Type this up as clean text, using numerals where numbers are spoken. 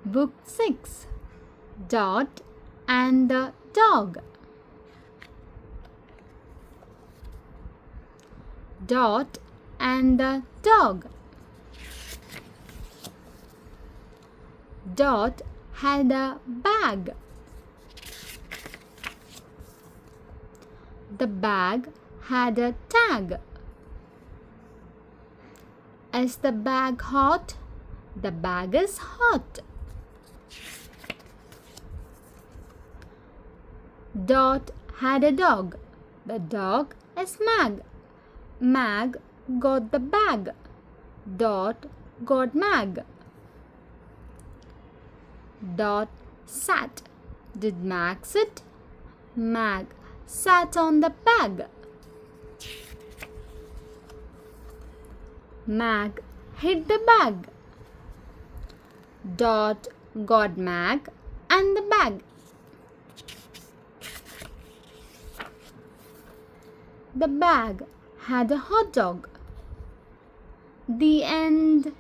Book 6. Dot and the Dog. Dot and the Dog. Dot had a bag. The bag had a tag. Is the bag hot? The bag is hot. Dot had a dog. The dog is Mag. Mag got the bag. Dot got Mag. Dot sat. Did Mag sit? Mag sat on the bag. Mag hid the bag. Dot got Mag and the bag. The bag had a hot dog. The end.